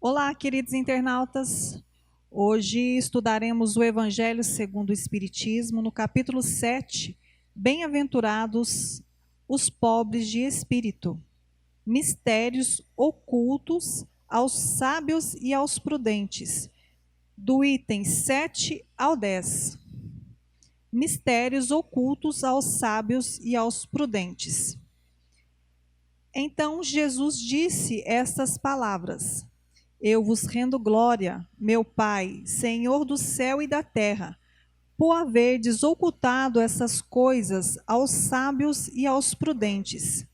Olá, queridos internautas. Hoje estudaremos o Evangelho segundo o Espiritismo, no capítulo 7, Bem-aventurados os pobres de espírito, mistérios ocultos aos sábios e aos prudentes, do item 7 ao 10. Mistérios ocultos aos sábios e aos prudentes. Então Jesus disse estas palavras: Eu vos rendo glória, meu Pai, Senhor do céu e da terra, por haverdes ocultado essas coisas aos sábios e aos prudentes,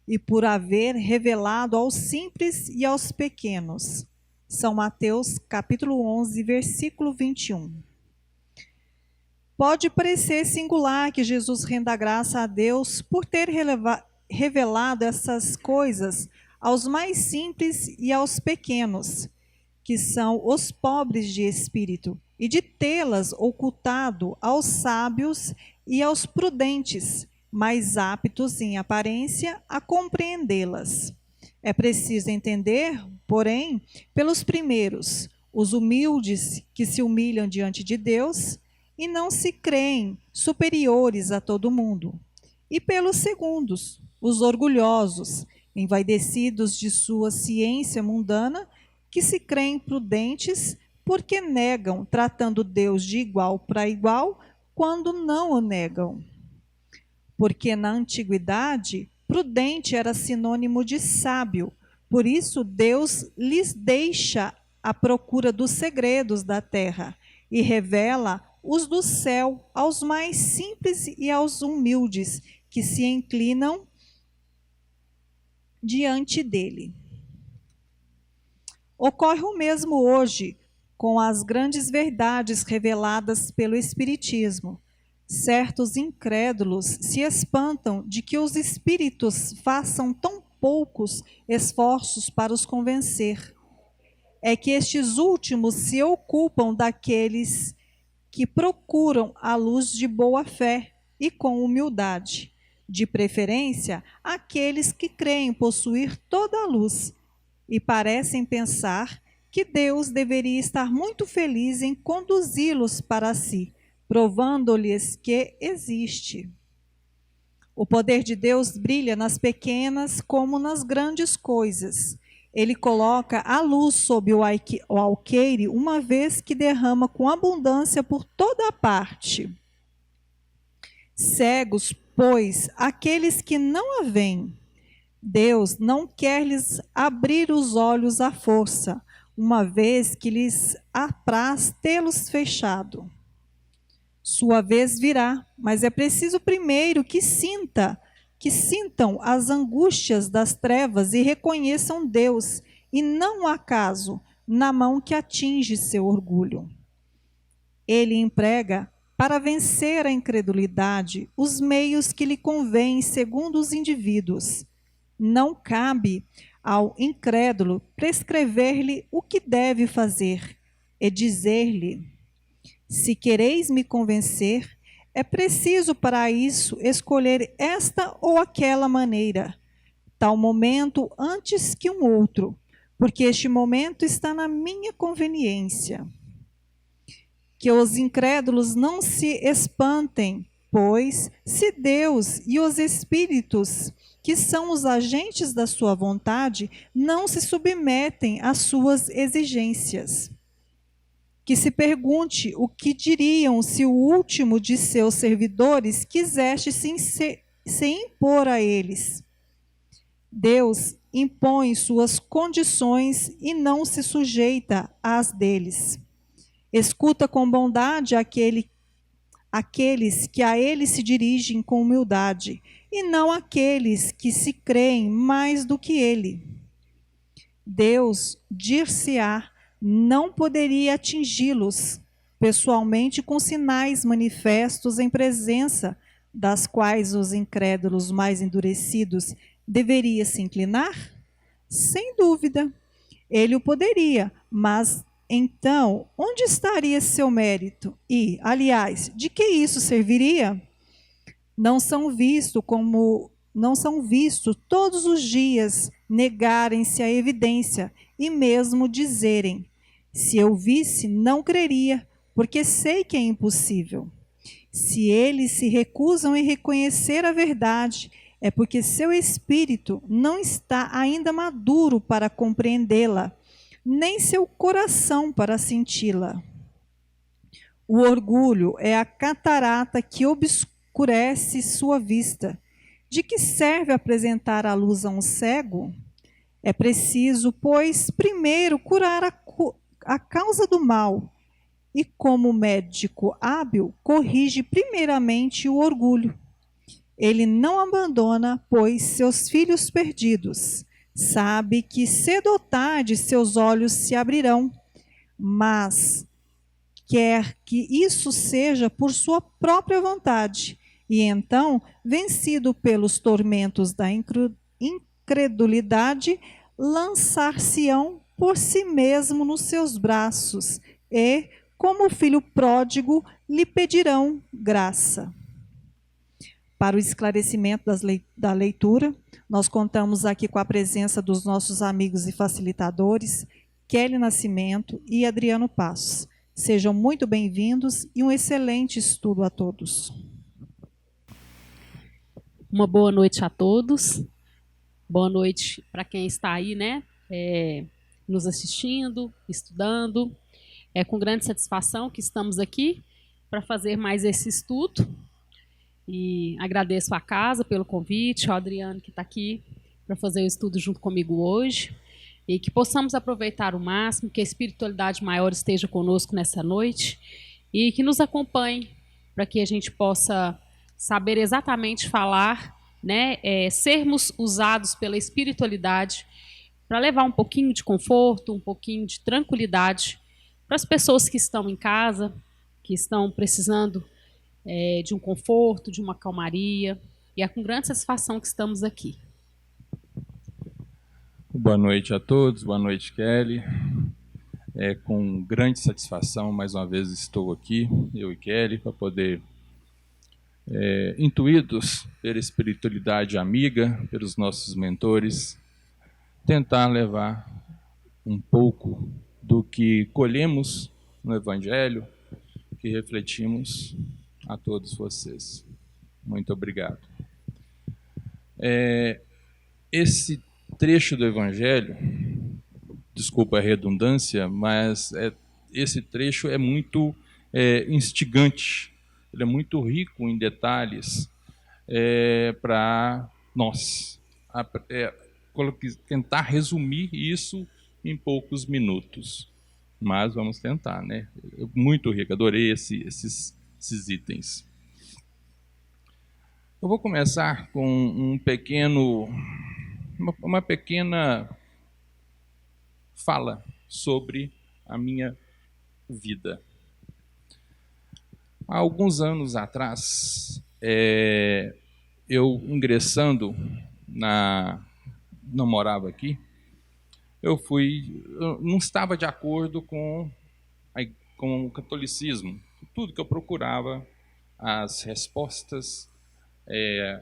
e por haver revelado aos simples e aos pequenos. São Mateus, capítulo 11, versículo 21. Pode parecer singular que Jesus renda graça a Deus por ter revelado essas coisas aos mais simples e aos pequenos, que são os pobres de espírito, e de tê-las ocultado aos sábios e aos prudentes, mais aptos em aparência a compreendê-las. É preciso entender, porém, pelos primeiros, os humildes que se humilham diante de Deus e não se creem superiores a todo mundo, e pelos segundos, os orgulhosos, envaidecidos de sua ciência mundana, que se creem prudentes porque negam, tratando Deus de igual para igual, quando não o negam. Porque na antiguidade, prudente era sinônimo de sábio, por isso Deus lhes deixa a procura dos segredos da terra e revela os do céu aos mais simples e aos humildes, que se inclinam diante dele. Ocorre o mesmo hoje com as grandes verdades reveladas pelo Espiritismo. Certos incrédulos se espantam de que os espíritos façam tão poucos esforços para os convencer. É que estes últimos se ocupam daqueles que procuram a luz de boa fé e com humildade, de preferência aqueles que creem possuir toda a luz e parecem pensar que Deus deveria estar muito feliz em conduzi-los para si, provando-lhes que existe. O poder de Deus brilha nas pequenas como nas grandes coisas. Ele coloca a luz sob o alqueire, uma vez que derrama com abundância por toda a parte. Cegos, pois, aqueles que não a veem, Deus não quer lhes abrir os olhos à força, uma vez que lhes apraz tê-los fechado. Sua vez virá, mas é preciso primeiro que sintam as angústias das trevas e reconheçam Deus, e não acaso na mão que atinge seu orgulho. Ele emprega, para vencer a incredulidade, os meios que lhe convêm segundo os indivíduos. Não cabe ao incrédulo prescrever-lhe o que deve fazer e dizer-lhe: se quereis me convencer, é preciso para isso escolher esta ou aquela maneira, tal momento antes que um outro, porque este momento está na minha conveniência. Que os incrédulos não se espantem, pois, se Deus e os espíritos, que são os agentes da sua vontade, não se submetem às suas exigências. Que se pergunte o que diriam se o último de seus servidores quisesse se impor a eles. Deus impõe suas condições e não se sujeita às deles. Escuta com bondade aqueles que a ele se dirigem com humildade, e não aqueles que se creem mais do que ele. Deus, dir-se-á, não poderia atingi-los pessoalmente com sinais manifestos em presença, das quais os incrédulos mais endurecidos deveriam se inclinar? Sem dúvida, ele o poderia, mas então, onde estaria seu mérito? E, aliás, de que isso serviria? Não são vistos todos os dias negarem-se à evidência e mesmo dizerem: se eu visse, não creria, porque sei que é impossível. Se eles se recusam em reconhecer a verdade, é porque seu espírito não está ainda maduro para compreendê-la, nem seu coração para senti-la. O orgulho é a catarata que obscurece sua vista. De que serve apresentar a luz a um cego? É preciso, pois, primeiro curar a causa do mal. E como médico hábil, corrige primeiramente o orgulho. Ele não abandona, pois, seus filhos perdidos. Sabe que cedo ou tarde seus olhos se abrirão, mas quer que isso seja por sua própria vontade. E então, vencido pelos tormentos da incredulidade, lançar-se-ão por si mesmo nos seus braços e, como o filho pródigo, lhe pedirão graça. Para o esclarecimento da leitura, nós contamos aqui com a presença dos nossos amigos e facilitadores, Kelly Nascimento e Adriano Passos. Sejam muito bem-vindos e um excelente estudo a todos. Uma boa noite a todos. Boa noite para quem está aí, né, nos assistindo, estudando. É com grande satisfação que estamos aqui para fazer mais esse estudo. E agradeço à casa pelo convite, ao Adriano que está aqui para fazer o estudo junto comigo hoje. E que possamos aproveitar o máximo, que a espiritualidade maior esteja conosco nessa noite e que nos acompanhe para que a gente possa saber exatamente falar, né, sermos usados pela espiritualidade para levar um pouquinho de conforto, um pouquinho de tranquilidade para as pessoas que estão em casa, que estão precisando de um conforto, de uma calmaria. E é com grande satisfação que estamos aqui. Boa noite a todos, boa noite, Kelly. É com grande satisfação, mais uma vez estou aqui, eu e Kelly, para poder, intuídos pela espiritualidade amiga, pelos nossos mentores, tentar levar um pouco do que colhemos no Evangelho, que refletimos a todos vocês. Muito obrigado. Esse trecho do Evangelho, desculpa a redundância, mas esse trecho é muito instigante, ele é muito rico em detalhes para nós tentar resumir isso em poucos minutos. Mas vamos tentar, né? Muito rico, adorei esses itens. Eu vou começar com uma pequena fala sobre a minha vida. Há alguns anos atrás, eu ingressando não morava aqui, eu não estava de acordo com o catolicismo. Tudo que eu procurava, as respostas,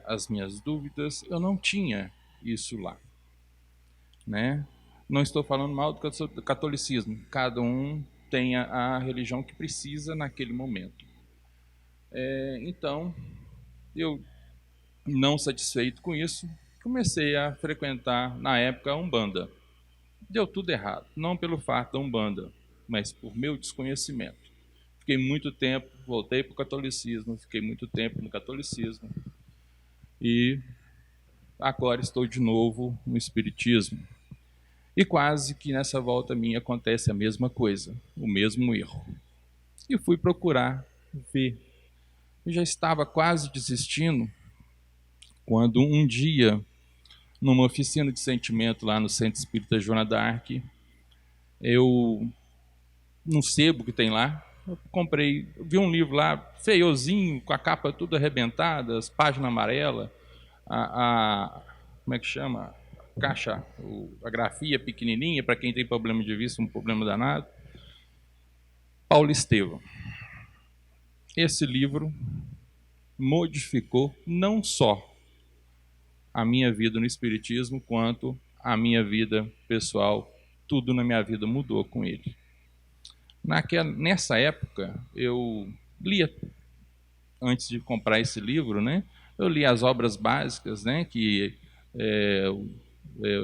as minhas dúvidas, eu não tinha isso lá, né? Não estou falando mal do catolicismo, cada um tem a religião que precisa naquele momento. Então, eu, não satisfeito com isso, comecei a frequentar, na época, a Umbanda. Deu tudo errado, não pelo fato da Umbanda, mas por meu desconhecimento. Fiquei muito tempo, voltei para o catolicismo, fiquei muito tempo no catolicismo, e agora estou de novo no espiritismo. E quase que nessa volta minha acontece a mesma coisa, o mesmo erro. E fui procurar ver. Eu já estava quase desistindo, quando um dia, numa oficina de sentimento lá no Centro Espírita Joana d'Arc, num sebo que tem lá, eu vi um livro lá, feiozinho, com a capa toda arrebentada, as páginas amarelas, como é que chama? Caixa, a grafia pequenininha, para quem tem problema de vista, um problema danado. Paulo Estevam. Esse livro modificou não só a minha vida no espiritismo, quanto a minha vida pessoal, tudo na minha vida mudou com ele. Nessa época, eu lia, antes de comprar esse livro, né, eu li as obras básicas, né, que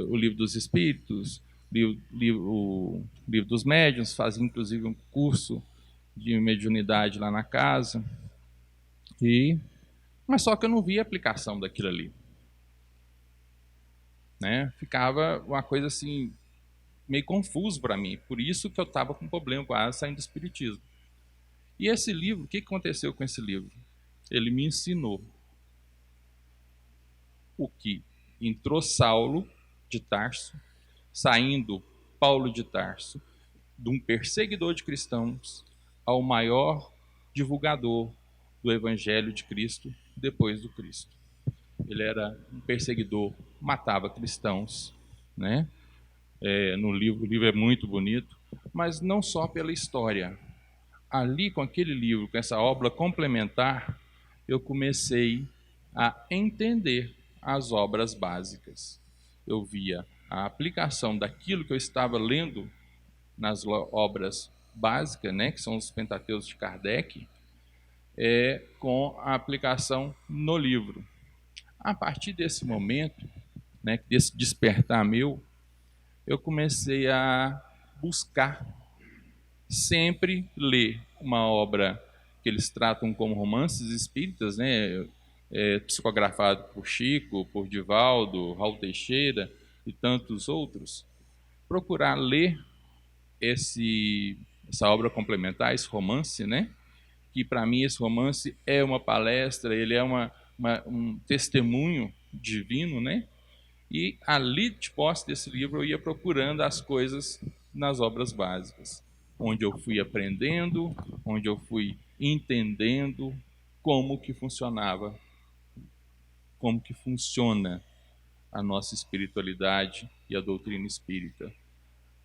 o Livro dos Espíritos, o Livro dos Médiuns, fazia inclusive um curso de mediunidade lá na casa, mas só que eu não via a aplicação daquilo ali. Né? Ficava uma coisa assim, meio confuso para mim, por isso que eu estava com problema quase saindo do espiritismo. E esse livro, o que aconteceu com esse livro? Ele me ensinou o que entrou Saulo de Tarso, saindo Paulo de Tarso, de um perseguidor de cristãos ao maior divulgador do Evangelho de Cristo depois do Cristo. Ele era um perseguidor, matava cristãos, né? O livro é muito bonito, mas não só pela história. Ali, com aquele livro, com essa obra complementar, eu comecei a entender as obras básicas. Eu via a aplicação daquilo que eu estava lendo nas obras básicas, né, que são os Pentateucos de Kardec, com a aplicação no livro. A partir desse momento, né, desse despertar meu, eu comecei a buscar sempre ler uma obra que eles tratam como romances espíritas, né, psicografado por Chico, por Divaldo, Raul Teixeira e tantos outros. Procurar ler essa obra complementar, esse romance, né, que para mim esse romance é uma palestra, ele é um testemunho divino, né? E ali, de posse desse livro, eu ia procurando as coisas nas obras básicas, onde eu fui aprendendo, onde eu fui entendendo como que funcionava, como que funciona a nossa espiritualidade e a doutrina espírita.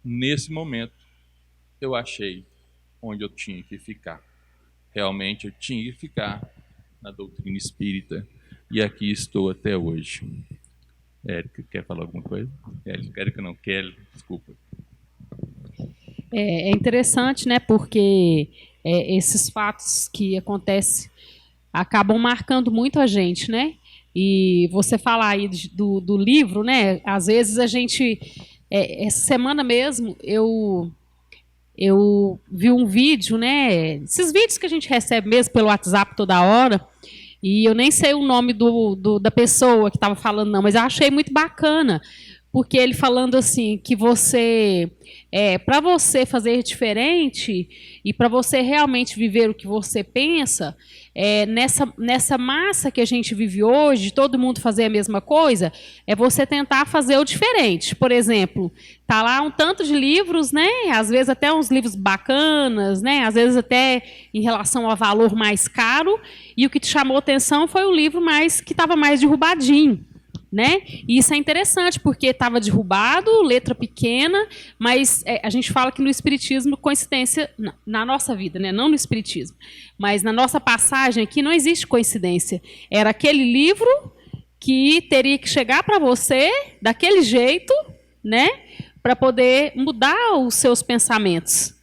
Nesse momento, eu achei onde eu tinha que ficar. Realmente, eu tinha que ficar na doutrina espírita, e aqui estou até hoje. Érica, quer falar alguma coisa? Érica não quer, desculpa. É interessante, né, porque esses fatos que acontecem acabam marcando muito a gente, né? E você falar aí do livro, né? Às vezes a gente... essa semana mesmo, eu vi um vídeo, né? Esses vídeos que a gente recebe mesmo pelo WhatsApp toda hora, e eu nem sei o nome da pessoa que estava falando, não, mas eu achei muito bacana, porque ele falando assim, que você, para você fazer diferente e para você realmente viver o que você pensa, nessa massa que a gente vive hoje, todo mundo fazer a mesma coisa, é você tentar fazer o diferente. Por exemplo, tá lá um tanto de livros, né? Às vezes até uns livros bacanas, né? Às vezes até em relação ao valor mais caro, e o que te chamou atenção foi o livro que estava mais derrubadinho. Né? E isso é interessante, porque estava derrubado, letra pequena, mas a gente fala que no Espiritismo, coincidência, na nossa vida, né? Não no Espiritismo, mas na nossa passagem aqui não existe coincidência. Era aquele livro que teria que chegar para você daquele jeito, né? Para poder mudar os seus pensamentos.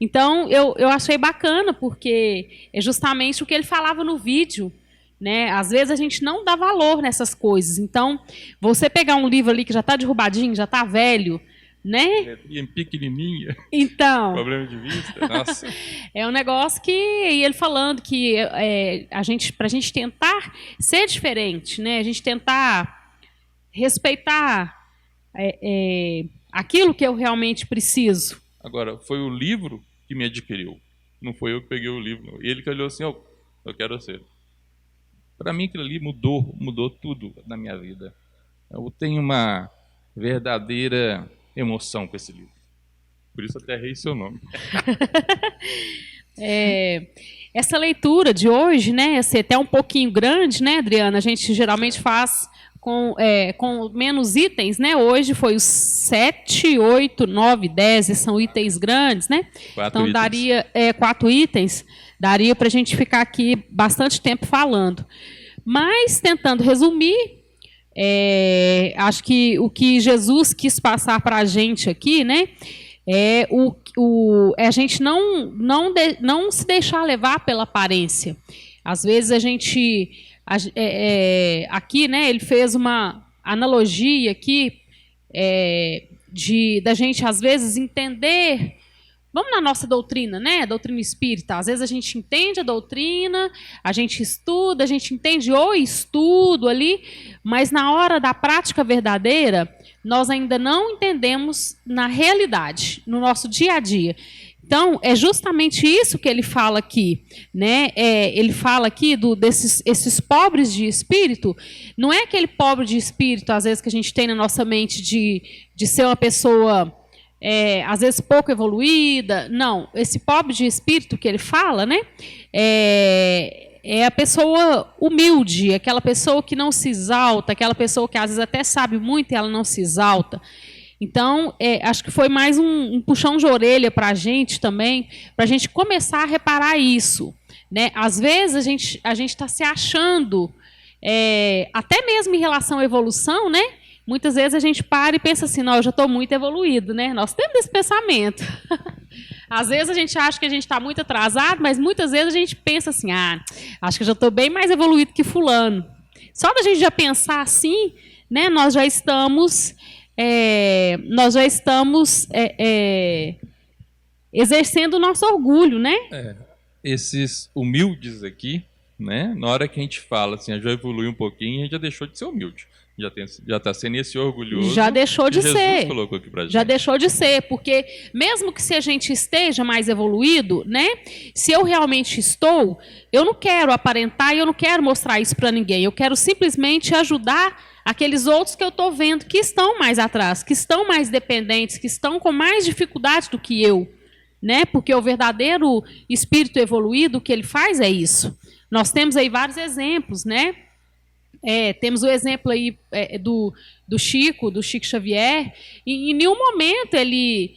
Então, eu achei bacana, porque é justamente o que ele falava no vídeo. Né? Às vezes a gente não dá valor nessas coisas. Então, você pegar um livro ali que já está derrubadinho, já está velho, né? E pequenininha. Então, problema de vista. Nossa. É um negócio que e ele falando que para a gente tentar ser diferente, né? A gente tentar respeitar aquilo que eu realmente preciso. Agora, foi o livro que me adquiriu. Não foi eu que peguei o livro. Não. Ele que olhou assim, eu quero ser. Para mim, aquilo ali mudou tudo na minha vida. Eu tenho uma verdadeira emoção com esse livro. Por isso até errei seu nome. Essa leitura de hoje, né, é até um pouquinho grande, né, Adriana? A gente geralmente faz com menos itens, né? Hoje foi os 7, 8, 9, 10, são itens grandes, né? 4 então itens. Daria 4 itens, daria para a gente ficar aqui bastante tempo falando. Mas, tentando resumir, Acho que o que Jesus quis passar para a gente aqui, né, é a gente não se deixar levar pela aparência. Às vezes a gente, aqui, né, ele fez uma analogia aqui da gente, às vezes, entender. Vamos na nossa doutrina, né? Doutrina espírita. Às vezes a gente entende a doutrina, a gente estuda, a gente entende o estudo ali, mas na hora da prática verdadeira, nós ainda não entendemos na realidade, no nosso dia a dia. Então, é justamente isso que ele fala aqui, né? Ele fala aqui esses pobres de espírito. Não é aquele pobre de espírito, às vezes, que a gente tem na nossa mente de ser uma pessoa, às vezes, pouco evoluída. Não, esse pobre de espírito que ele fala, né? É a pessoa humilde, aquela pessoa que não se exalta, aquela pessoa que, às vezes, até sabe muito e ela não se exalta. Então, acho que foi mais um puxão de orelha para a gente também, para a gente começar a reparar isso, né? Às vezes a gente está se achando, até mesmo em relação à evolução, né? Muitas vezes a gente para e pensa assim, não, eu já estou muito evoluído, né? Nós temos esse pensamento. Às vezes a gente acha que a gente está muito atrasado, mas muitas vezes a gente pensa assim, acho que eu já estou bem mais evoluído que fulano. Só da gente já pensar assim, né? Nós já estamos exercendo o nosso orgulho, né? Esses humildes aqui, né? Na hora que a gente fala assim, já evolui um pouquinho, a gente já deixou de ser humilde. Já está sendo esse orgulhoso. Já deixou de Jesus ser. Colocou aqui pra gente. Já deixou de ser, porque mesmo que se a gente esteja mais evoluído, né? Se eu realmente estou, eu não quero aparentar e eu não quero mostrar isso para ninguém. Eu quero simplesmente ajudar aqueles outros que eu estou vendo que estão mais atrás, que estão mais dependentes, que estão com mais dificuldade do que eu, né? Porque o verdadeiro espírito evoluído, o que ele faz é isso. Nós temos aí vários exemplos, né? Temos o exemplo aí do Chico Xavier, e em nenhum momento ele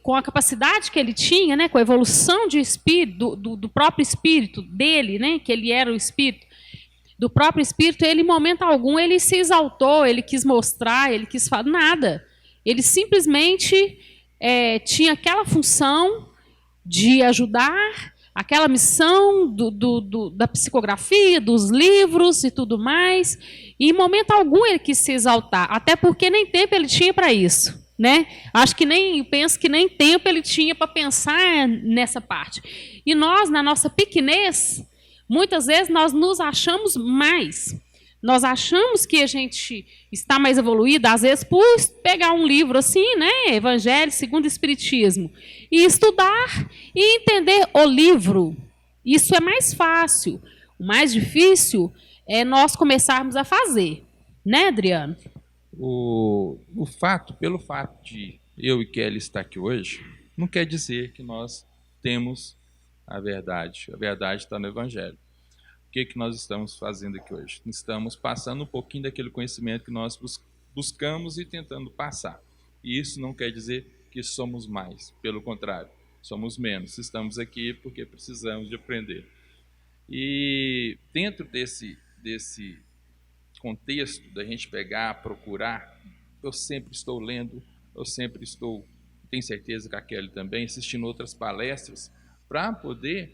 com a capacidade que ele tinha, né, com a evolução de espírito, do próprio espírito dele, né, que ele era o espírito, do próprio espírito, ele em momento algum ele se exaltou, ele quis mostrar, ele quis falar, nada. Ele simplesmente tinha aquela função de ajudar, aquela missão da psicografia, dos livros e tudo mais, e em momento algum ele quis se exaltar, até porque nem tempo ele tinha para isso, né? Penso que nem tempo ele tinha para pensar nessa parte. E nós, na nossa pequenez, muitas vezes nós nos achamos mais. Nós achamos que a gente está mais evoluído, às vezes, por pegar um livro assim, né, Evangelho segundo o Espiritismo, e estudar e entender o livro. Isso é mais fácil. O mais difícil é nós começarmos a fazer. Né, Adriano? Pelo fato de eu e Kelly estar aqui hoje, não quer dizer que nós temos a verdade. A verdade está no Evangelho. O que nós estamos fazendo aqui hoje? Estamos passando um pouquinho daquele conhecimento que nós buscamos e tentando passar. E isso não quer dizer que somos mais, pelo contrário, somos menos. Estamos aqui porque precisamos de aprender. E dentro desse contexto da gente pegar, procurar, eu sempre estou lendo, tenho certeza que a Kelly também, assistindo outras palestras, para poder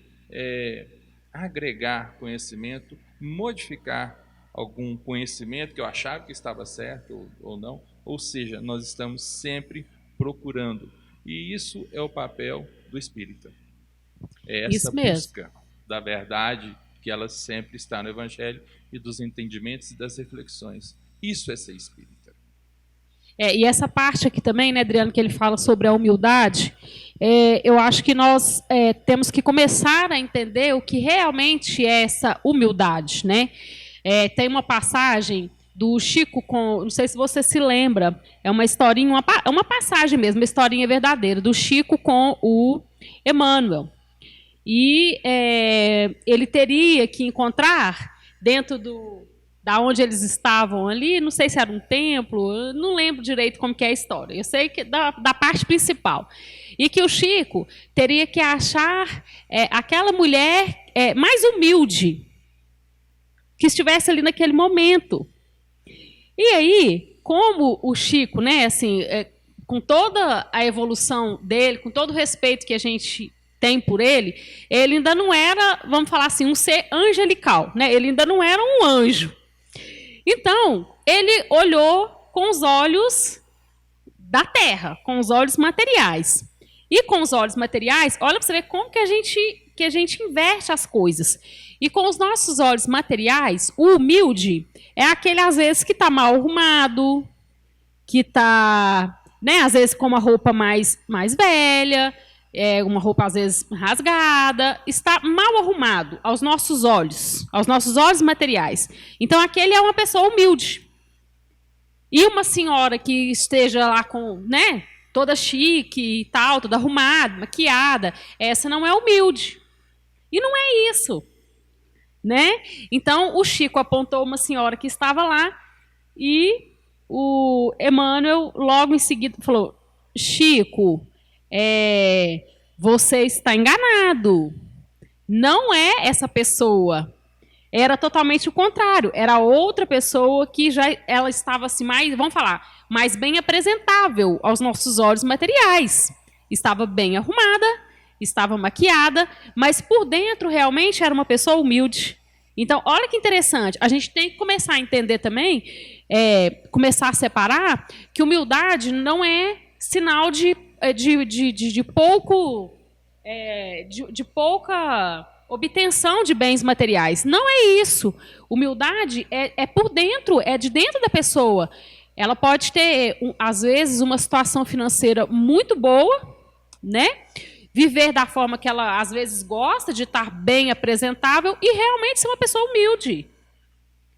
agregar conhecimento, modificar algum conhecimento que eu achava que estava certo ou não. Ou seja, nós estamos sempre procurando. E isso é o papel do espírita. É essa busca da verdade, que ela sempre está no Evangelho, e dos entendimentos e das reflexões. Isso é ser espírita. E essa parte aqui também, né, Adriano, que ele fala sobre a humildade, eu acho que nós temos que começar a entender o que realmente é essa humildade, né? Tem uma passagem do Chico não sei se você se lembra, é uma historinha, uma passagem mesmo, uma historinha verdadeira, do Chico com o Emmanuel. E ele teria que encontrar dentro da onde eles estavam ali, não sei se era um templo, eu não lembro direito como que é a história, eu sei que da parte principal. E que o Chico teria que achar aquela mulher mais humilde que estivesse ali naquele momento. E aí, como o Chico, né, assim, com toda a evolução dele, com todo o respeito que a gente tem por ele ainda não era, vamos falar assim, um ser angelical, né? Ele ainda não era um anjo. Então, ele olhou com os olhos da terra, com os olhos materiais. E com os olhos materiais, olha para você ver como que a gente inverte as coisas. E com os nossos olhos materiais, o humilde é aquele, às vezes, que está mal arrumado, que está, né, às vezes, com uma roupa mais velha, uma roupa, às vezes, rasgada, está mal arrumado aos nossos olhos materiais. Então, aquele é uma pessoa humilde. E uma senhora que esteja lá com, né, toda chique e tal, toda arrumada, maquiada, essa não é humilde. E não é isso, né? Então, o Chico apontou uma senhora que estava lá e o Emmanuel, logo em seguida, falou: Chico, você está enganado. Não é essa pessoa. Era totalmente o contrário. Era outra pessoa que ela estava assim, mais bem apresentável aos nossos olhos materiais. Estava bem arrumada, estava maquiada, mas por dentro realmente era uma pessoa humilde. Então, olha que interessante. A gente tem que começar a entender também, começar a separar que humildade não é sinal de pouca obtenção de bens materiais. Não é isso. Humildade é por dentro, é de dentro da pessoa. Ela pode ter, às vezes, uma situação financeira muito boa, né? Viver da forma que ela, às vezes, gosta, de estar bem apresentável e realmente ser uma pessoa humilde.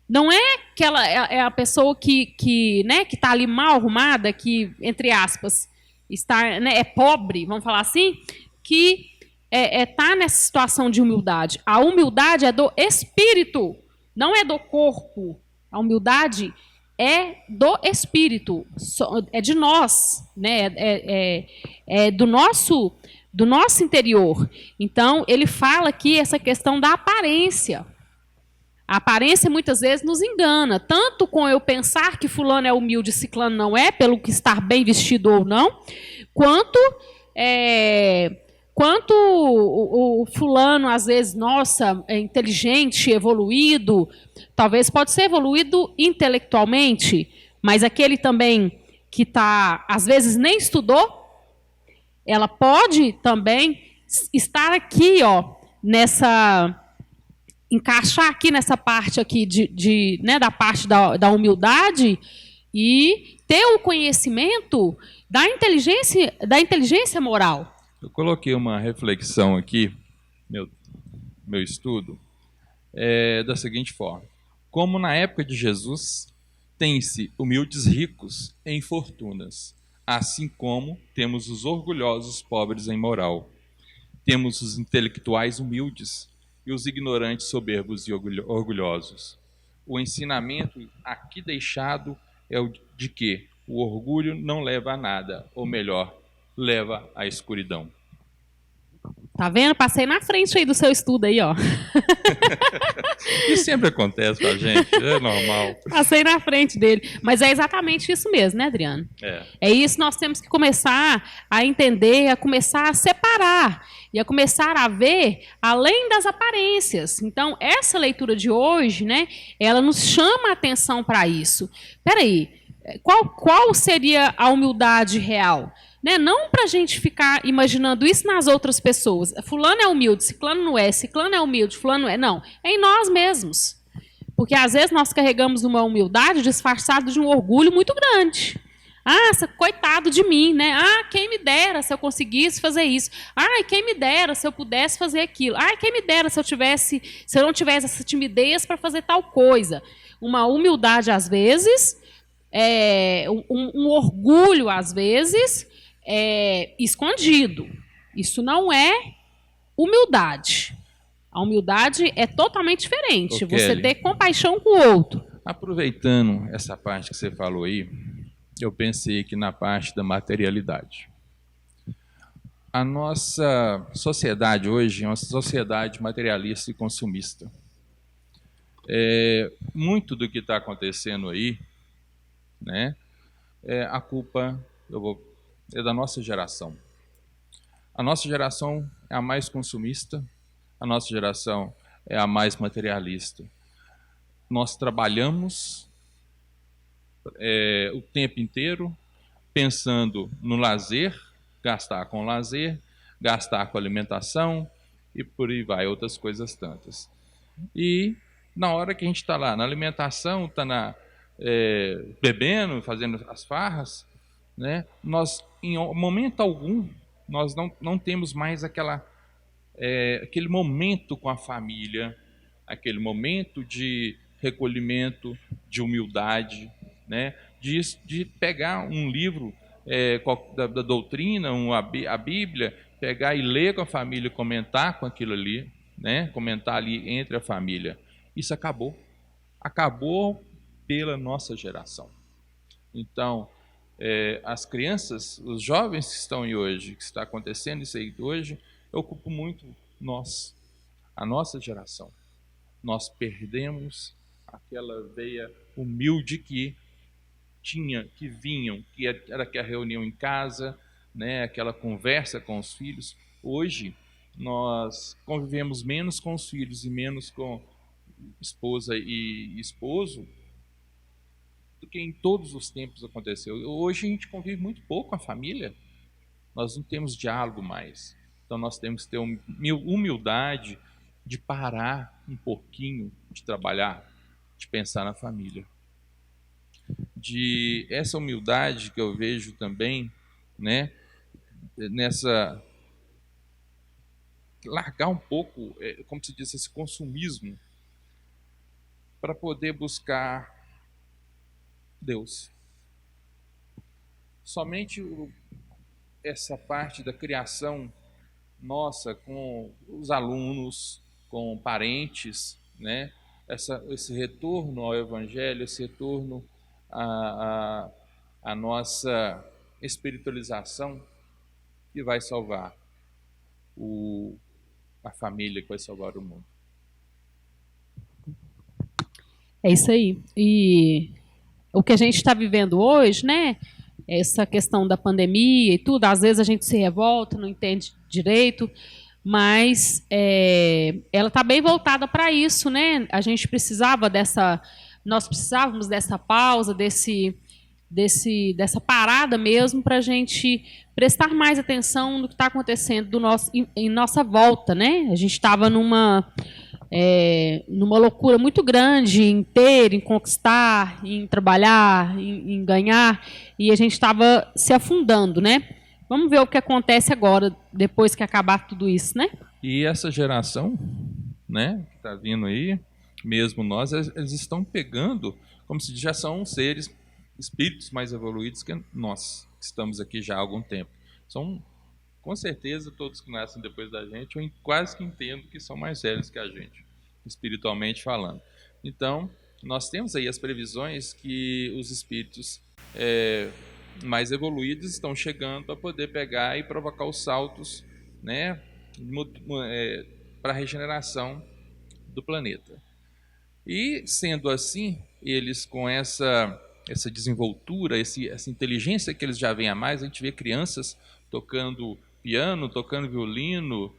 Não é que ela é a pessoa que está ali mal arrumada, que, entre aspas, está, né, é pobre, vamos falar assim, que está nessa situação de humildade. A humildade é do espírito, não é do corpo. A humildade é do espírito, é de nós, né? É do nosso interior. Então, ele fala aqui essa questão da aparência. A aparência muitas vezes nos engana, tanto com eu pensar que fulano é humilde e ciclano não é, pelo que estar bem vestido ou não, quanto o fulano, às vezes, nossa, é inteligente, evoluído, talvez pode ser evoluído intelectualmente, mas aquele também que está, às vezes, nem estudou, ela pode também estar aqui, ó, encaixar aqui nessa parte aqui né, da parte da humildade e ter o conhecimento da inteligência moral. Eu coloquei uma reflexão aqui, meu estudo, da seguinte forma: como na época de Jesus, tem-se humildes ricos em fortunas, assim como temos os orgulhosos pobres em moral. Temos os intelectuais humildes e os ignorantes soberbos e orgulhosos. O ensinamento aqui deixado é o de que o orgulho não leva a nada, ou melhor, leva à escuridão. Tá vendo? Passei na frente aí do seu estudo aí, ó. Isso sempre acontece com a gente, é normal. Passei na frente dele. Mas é exatamente isso mesmo, né, Adriano? É isso, nós temos que começar a entender, a começar a separar e a começar a ver além das aparências. Então, essa leitura de hoje, né, ela nos chama a atenção para isso. Peraí, qual seria a humildade real? Né? Não para a gente ficar imaginando isso nas outras pessoas. Fulano é humilde, ciclano não é, ciclano é humilde, fulano não é. Não, é em nós mesmos. Porque às vezes nós carregamos uma humildade disfarçada de um orgulho muito grande. Ah, coitado de mim, né? Ah, quem me dera se eu conseguisse fazer isso. Ah, quem me dera se eu pudesse fazer aquilo. Ah, quem me dera se eu não tivesse essa timidez para fazer tal coisa. Uma humildade às vezes, um orgulho às vezes, escondido. Isso não é humildade. A humildade é totalmente diferente. Você ter compaixão com o outro. Aproveitando essa parte que você falou aí, eu pensei aqui na parte da materialidade. A nossa sociedade hoje é uma sociedade materialista e consumista. Muito do que está acontecendo aí né? A culpa é da nossa geração. A nossa geração é a mais consumista, a nossa geração é a mais materialista. Nós trabalhamos o tempo inteiro pensando no lazer, gastar com lazer, gastar com alimentação e por aí vai, outras coisas tantas. E na hora que a gente está lá na alimentação, está bebendo, fazendo as farras, né, nós, em momento algum, nós não temos mais aquele momento com a família, aquele momento de recolhimento, de humildade, né, de pegar um livro da doutrina, a Bíblia, pegar e ler com a família, comentar com aquilo ali, né, comentar ali entre a família. Isso acabou pela nossa geração. Então, as crianças, os jovens que estão aí hoje, que está acontecendo isso aí hoje, ocupa muito a nossa geração. Nós perdemos aquela veia humilde que vinham, que era a reunião em casa, né, aquela conversa com os filhos. Hoje, nós convivemos menos com os filhos e menos com esposa e esposo do que em todos os tempos aconteceu. Hoje a gente convive muito pouco com a família, nós não temos diálogo mais. Então nós temos que ter humildade de parar um pouquinho de trabalhar, de pensar na família. De essa humildade que eu vejo também, né, nessa largar um pouco, como se diz, esse consumismo, para poder buscar Deus. Somente essa parte da criação nossa com os alunos, com parentes, né? Esse retorno ao Evangelho, esse retorno à nossa espiritualização que vai salvar a família, que vai salvar o mundo. É isso aí. E o que a gente está vivendo hoje, né? Essa questão da pandemia e tudo, às vezes a gente se revolta, não entende direito, mas ela está bem voltada para isso, né? A gente nós precisávamos dessa pausa, dessa parada mesmo, para a gente prestar mais atenção no que está acontecendo em nossa volta, né? A gente estava numa loucura muito grande em ter, em conquistar, em trabalhar, em ganhar, e a gente estava se afundando, né? Vamos ver o que acontece agora, depois que acabar tudo isso, né? E essa geração, né, que está vindo aí, mesmo nós, eles estão pegando, como se já são espíritos mais evoluídos que nós, que estamos aqui já há algum tempo. São, com certeza, todos que nascem depois da gente, eu quase que entendo que são mais velhos que a gente, espiritualmente falando. Então, nós temos aí as previsões que os espíritos mais evoluídos estão chegando para poder pegar e provocar os saltos, né, para a regeneração do planeta. E, sendo assim, eles com essa desenvoltura, essa inteligência que eles já vêm a mais, a gente vê crianças tocando piano, tocando violino,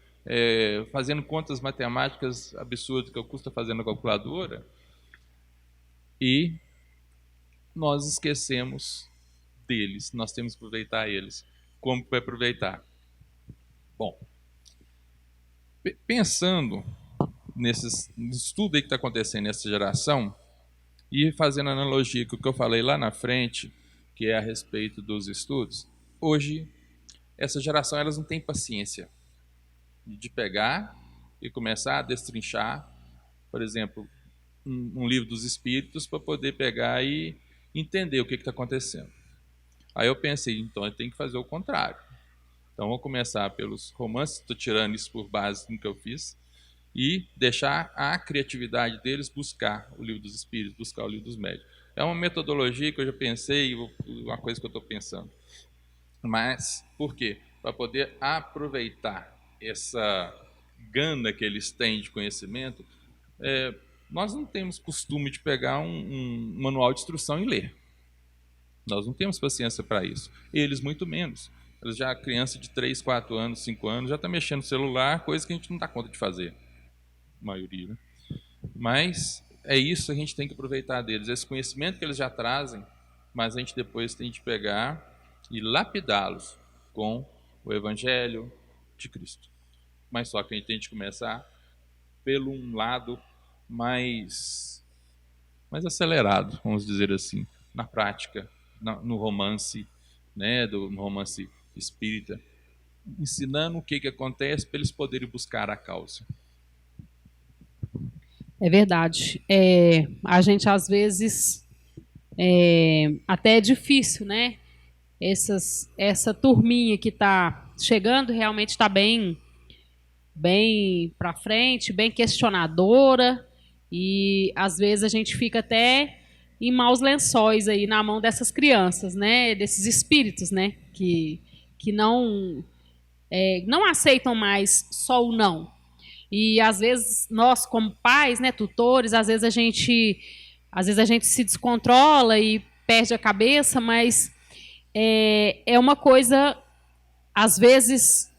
fazendo contas matemáticas absurdas que custa fazer na calculadora, e nós esquecemos deles, nós temos que aproveitar eles. Como que vai aproveitar? Bom, pensando nesse estudo aí que está acontecendo nessa geração, e fazendo analogia com o que eu falei lá na frente, que é a respeito dos estudos, hoje, essa geração, elas não tem paciência de pegar e começar a destrinchar, por exemplo, um livro dos Espíritos para poder pegar e entender o que está acontecendo. Aí eu pensei, então eu tenho que fazer o contrário. Então vou começar pelos romances, estou tirando isso por base no que eu fiz, e deixar a criatividade deles buscar o livro dos Espíritos, buscar o livro dos Médiuns. É uma metodologia que eu já pensei, uma coisa que eu estou pensando. Mas, por quê? Para poder aproveitar essa gana que eles têm de conhecimento, nós não temos costume de pegar um manual de instrução e ler. Nós não temos paciência para isso. Eles muito menos. Eles já, criança de 3, 4 anos, 5 anos, já está mexendo no celular, coisa que a gente não dá conta de fazer. A maioria, né? Mas é isso que a gente tem que aproveitar deles. Esse conhecimento que eles já trazem, mas a gente depois tem de pegar e lapidá-los com o Evangelho de Cristo. Mas só que a gente tem de começar pelo um lado mais acelerado, vamos dizer assim, na prática, no romance, né, no romance espírita, ensinando o que acontece para eles poderem buscar a causa. É verdade. A gente, às vezes, até é difícil, né? Essa turminha que está chegando realmente está bem para frente, bem questionadora, e às vezes a gente fica até em maus lençóis aí na mão dessas crianças, né? Desses espíritos, né? Que não aceitam mais só o não. E às vezes nós, como pais, né, tutores, às vezes a gente se descontrola e perde a cabeça, mas é uma coisa às vezes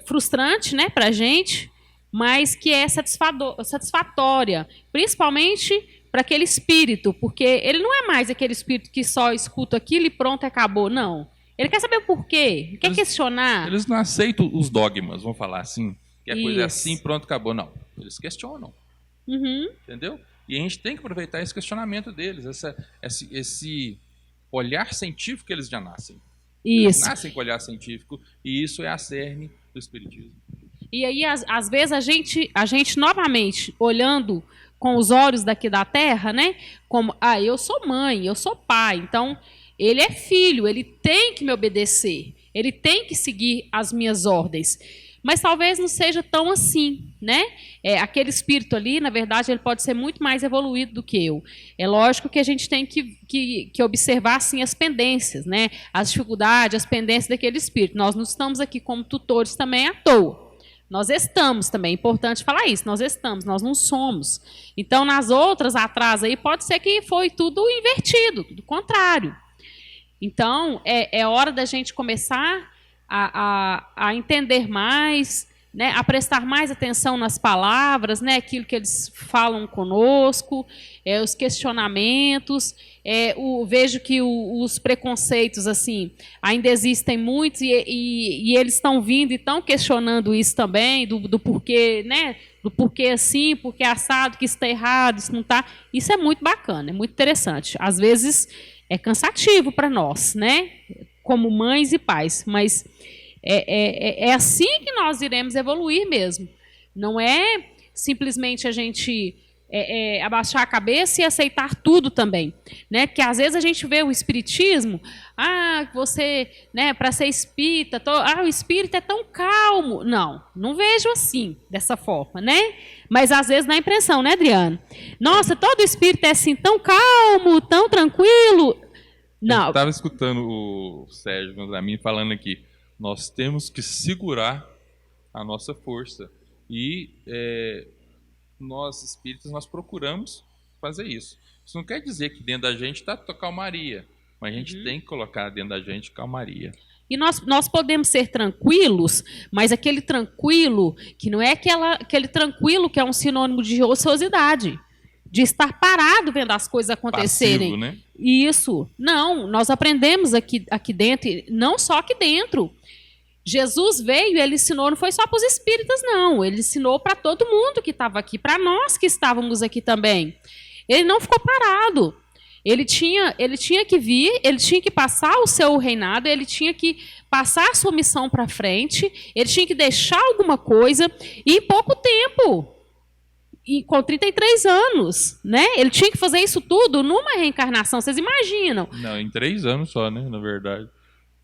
frustrante, né, para a gente, mas que é satisfatória, principalmente para aquele espírito, porque ele não é mais aquele espírito que só escuta aquilo e pronto, acabou, não. Ele quer saber o porquê, quer questionar. Eles não aceitam os dogmas, vamos falar assim. Que a coisa é assim, pronto, acabou. Não, eles questionam. Entendeu? E a gente tem que aproveitar esse questionamento deles, esse olhar científico que eles já nascem. Eles nascem com olhar científico, e isso é a cerne do Espiritismo. E aí, às vezes, a gente novamente, olhando com os olhos daqui da Terra, né? Como, eu sou mãe, eu sou pai, então ele é filho, ele tem que me obedecer, ele tem que seguir as minhas ordens. Mas talvez não seja tão assim, né? Aquele espírito ali, na verdade, ele pode ser muito mais evoluído do que eu. É lógico que a gente tem que observar, assim, as pendências, né? As dificuldades, as pendências daquele espírito. Nós não estamos aqui como tutores também à toa. Nós estamos também, é importante falar isso, nós estamos, nós não somos. Então, nas outras atrás aí, pode ser que foi tudo invertido, tudo contrário. Então, é hora da gente começar a entender mais, né, a prestar mais atenção nas palavras, né, aquilo que eles falam conosco, os questionamentos. Vejo que os preconceitos assim ainda existem muitos e eles estão vindo e estão questionando isso também, do porquê, né, do porquê assim, porquê assado, que isso está errado, isso não está. Isso é muito bacana, é muito interessante. Às vezes é cansativo para nós, né, como mães e pais, mas é assim que nós iremos evoluir mesmo. Não é simplesmente a gente abaixar a cabeça e aceitar tudo também, né? Porque às vezes a gente vê o espiritismo, você, né, para ser espírita, o espírito é tão calmo. Não vejo assim, dessa forma, né? Mas às vezes dá a impressão, né, Adriano? Nossa, todo espírito é assim tão calmo, tão tranquilo. Não. Eu estava escutando o Sérgio Gondramin falando aqui, nós temos que segurar a nossa força. E nós, espíritas, nós procuramos fazer isso. Isso não quer dizer que dentro da gente está calmaria, mas a gente tem que colocar dentro da gente calmaria. E nós podemos ser tranquilos, mas aquele tranquilo que não é aquele tranquilo que é um sinônimo de ociosidade, de estar parado vendo as coisas acontecerem. Passivo, né? Isso. Não, nós aprendemos aqui dentro, não só aqui dentro. Jesus veio e ele ensinou, não foi só para os espíritas, não. Ele ensinou para todo mundo que estava aqui, para nós que estávamos aqui também. Ele não ficou parado. Ele tinha que vir, ele tinha que passar o seu reinado, ele tinha que passar a sua missão para frente, ele tinha que deixar alguma coisa, e em pouco tempo, e com 33 anos, né? Ele tinha que fazer isso tudo numa reencarnação, vocês imaginam? Não, em 3 anos só, né, na verdade.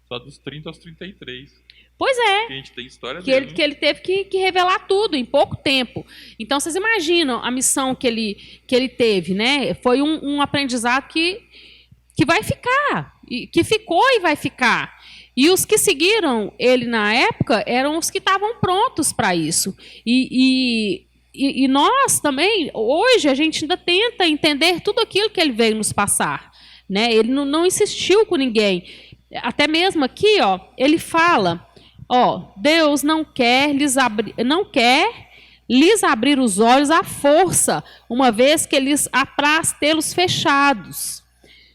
Só dos 30 aos 33. Pois é. Que a gente tem história que dele, ele teve que revelar tudo em pouco tempo. Então, vocês imaginam a missão que ele teve, né? Foi um aprendizado que vai ficar, que ficou e vai ficar. E os que seguiram ele na época eram os que estavam prontos para isso. E nós também, hoje, a gente ainda tenta entender tudo aquilo que ele veio nos passar. né? Ele não insistiu com ninguém. Até mesmo aqui, ó, ele fala, ó, Deus não quer lhes abrir os olhos à força, uma vez que lhes apraz tê-los fechados.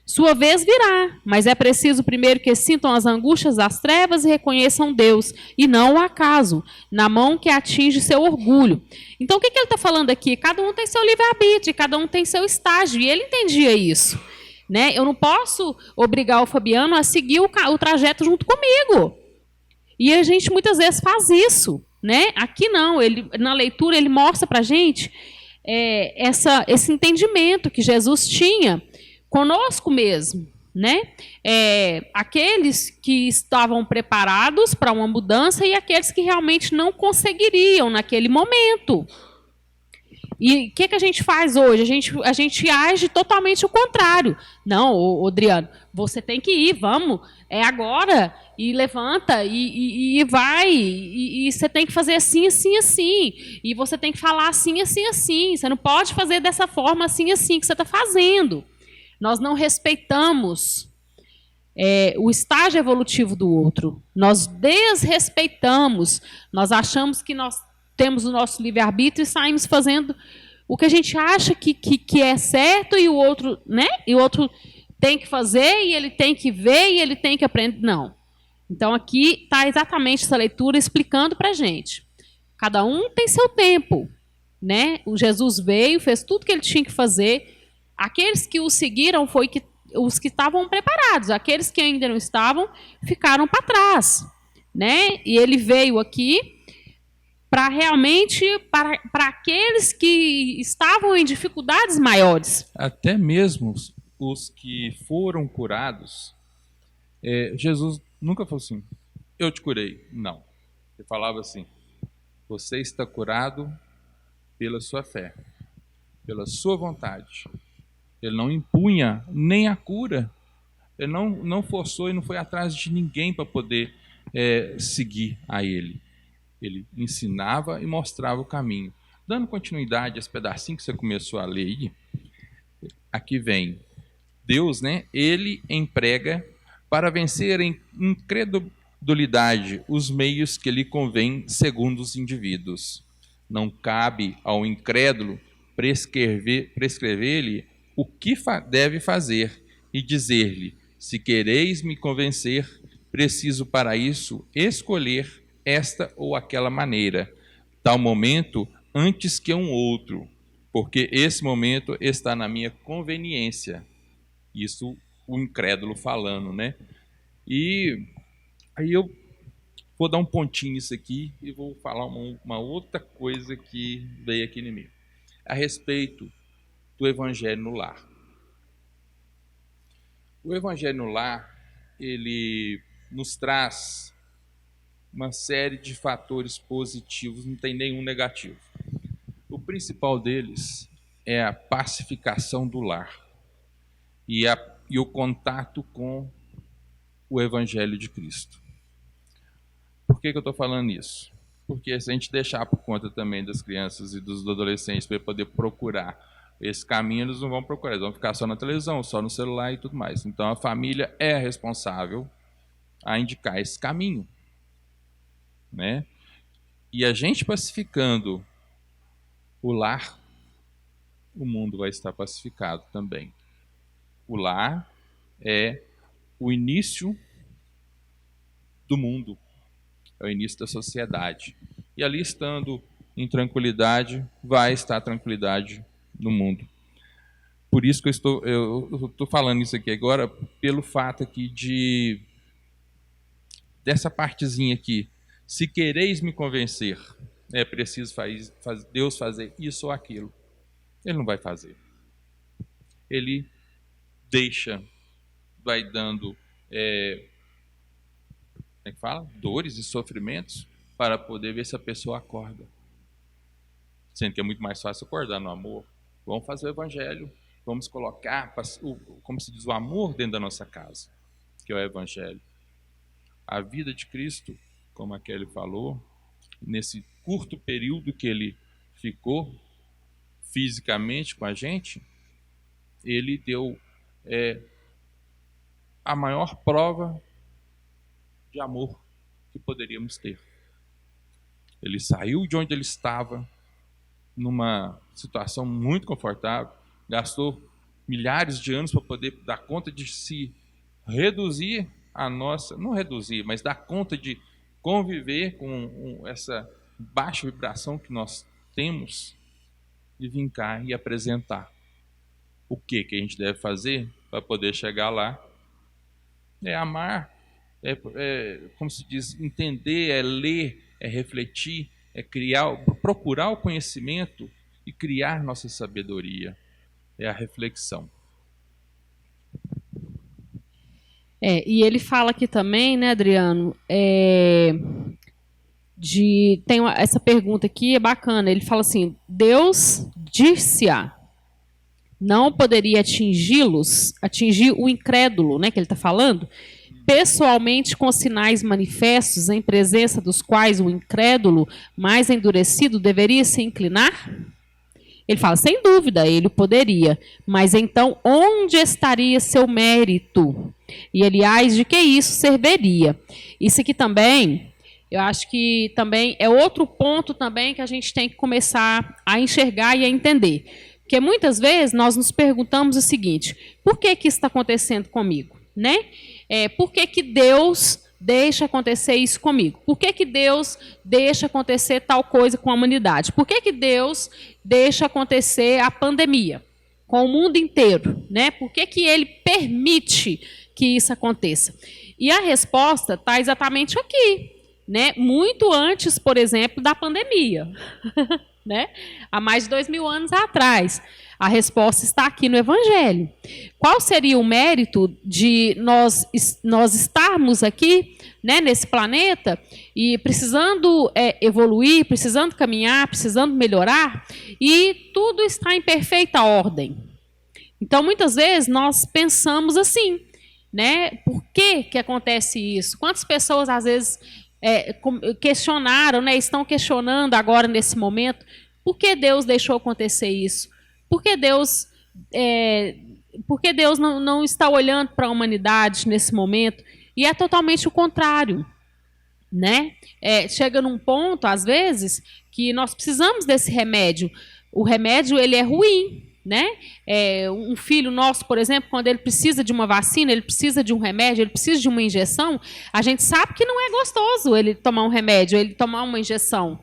Sua vez virá, mas é preciso primeiro que sintam as angústias das trevas e reconheçam Deus, e não o acaso, na mão que atinge seu orgulho. Então, o que ele está falando aqui? Cada um tem seu livre-arbítrio, cada um tem seu estágio, e ele entendia isso. Né? Eu não posso obrigar o Fabiano a seguir o trajeto junto comigo. E a gente muitas vezes faz isso. Né? Aqui não, na leitura ele mostra para a gente esse entendimento que Jesus tinha conosco mesmo, né? Aqueles que estavam preparados para uma mudança e aqueles que realmente não conseguiriam naquele momento. E o que a gente faz hoje? A gente age totalmente o contrário. Não, Adriano, você tem que ir, vamos, é agora, e levanta, e vai, e você tem que fazer assim, assim, assim, e você tem que falar assim, assim, assim, você não pode fazer dessa forma assim, assim, que você está fazendo. Nós não respeitamos o estágio evolutivo do outro. Nós desrespeitamos. Nós achamos que nós temos o nosso livre-arbítrio e saímos fazendo o que a gente acha que é certo e o outro, né? E o outro tem que fazer e ele tem que ver e ele tem que aprender. Não. Então, aqui está exatamente essa leitura explicando para a gente. Cada um tem seu tempo. Né? O Jesus veio, fez tudo que ele tinha que fazer. Aqueles que o seguiram foi os que estavam preparados. Aqueles que ainda não estavam ficaram para trás. Né? E ele veio aqui para realmente, para aqueles que estavam em dificuldades maiores. Até mesmo os que foram curados, Jesus nunca falou assim, eu te curei. Não. Ele falava assim, você está curado pela sua fé, pela sua vontade. Ele não impunha nem a cura. Ele não forçou e não foi atrás de ninguém para poder seguir a ele. Ele ensinava e mostrava o caminho. Dando continuidade a esse pedacinho que você começou a ler aí, aqui vem Deus, né? Ele emprega para vencer em incredulidade os meios que lhe convém segundo os indivíduos. Não cabe ao incrédulo prescrever-lhe o que deve fazer e dizer-lhe, se quereis me convencer, preciso para isso escolher esta ou aquela maneira, tal momento antes que um outro, porque esse momento está na minha conveniência. Isso o incrédulo falando, né? E aí eu vou dar um pontinho nisso aqui e vou falar uma outra coisa que veio aqui em mim, a respeito do Evangelho no lar. O Evangelho no lar, ele nos traz uma série de fatores positivos, não tem nenhum negativo. O principal deles é a pacificação do lar e o contato com o Evangelho de Cristo. Por que eu estou falando isso? Porque se a gente deixar por conta também das crianças e dos adolescentes para poder procurar esse caminho, eles não vão procurar, eles vão ficar só na televisão, só no celular e tudo mais. Então a família é responsável a indicar esse caminho, né? E a gente pacificando o lar, o mundo vai estar pacificado também. O lar é o início do mundo, é o início da sociedade. E ali estando em tranquilidade, vai estar tranquilidade no mundo. Por isso que eu estou falando isso aqui agora, pelo fato aqui dessa partezinha aqui. Se quereis me convencer, é preciso Deus fazer isso ou aquilo. Ele não vai fazer. Ele deixa, vai dando dores e sofrimentos para poder ver se a pessoa acorda. Sendo que é muito mais fácil acordar no amor. Vamos fazer o Evangelho, vamos colocar, como se diz, o amor dentro da nossa casa, que é o Evangelho. A vida de Cristo, como a Kelly falou, nesse curto período que ele ficou fisicamente com a gente, ele deu a maior prova de amor que poderíamos ter. Ele saiu de onde ele estava, numa situação muito confortável, gastou milhares de anos para poder dar conta de se reduzir a nossa, não reduzir, mas dar conta de conviver com essa baixa vibração que nós temos, e vir cá e apresentar o que a gente deve fazer para poder chegar lá. É amar, como se diz, entender, é ler, é refletir, é criar, procurar o conhecimento e criar nossa sabedoria. É a reflexão. E ele fala aqui também, né, Adriano, essa pergunta aqui é bacana. Ele fala assim: Deus dir-se-á, não poderia atingir o incrédulo, né, que ele está falando, pessoalmente com sinais manifestos, em presença dos quais o incrédulo mais endurecido deveria se inclinar? Ele fala, sem dúvida, ele poderia, mas então onde estaria seu mérito? E, aliás, de que isso serviria? Isso aqui também, eu acho que também é outro ponto também que a gente tem que começar a enxergar e a entender. Porque muitas vezes nós nos perguntamos o seguinte: por que isso está acontecendo comigo? Né? Por que Deus deixa acontecer isso comigo? Por que Deus deixa acontecer tal coisa com a humanidade? Por que Deus deixa acontecer a pandemia com o mundo inteiro? Né? Por que Ele permite que isso aconteça? E a resposta está exatamente aqui, né? Muito antes, por exemplo, da pandemia. Né? Há mais de 2000 anos atrás. A resposta está aqui no Evangelho. Qual seria o mérito de nós estarmos aqui, né, nesse planeta e precisando evoluir, precisando caminhar, precisando melhorar, e tudo está em perfeita ordem? Então, muitas vezes, nós pensamos assim, né? Por que acontece isso? Quantas pessoas, às vezes, questionaram, né, estão questionando agora, nesse momento, por que Deus deixou acontecer isso? Por que Deus não está olhando para a humanidade nesse momento? E é totalmente o contrário. Né? Chega num ponto, às vezes, que nós precisamos desse remédio. O remédio, ele é ruim. Né? Um filho nosso, por exemplo, quando ele precisa de uma vacina, ele precisa de um remédio, ele precisa de uma injeção, a gente sabe que não é gostoso ele tomar um remédio, ele tomar uma injeção.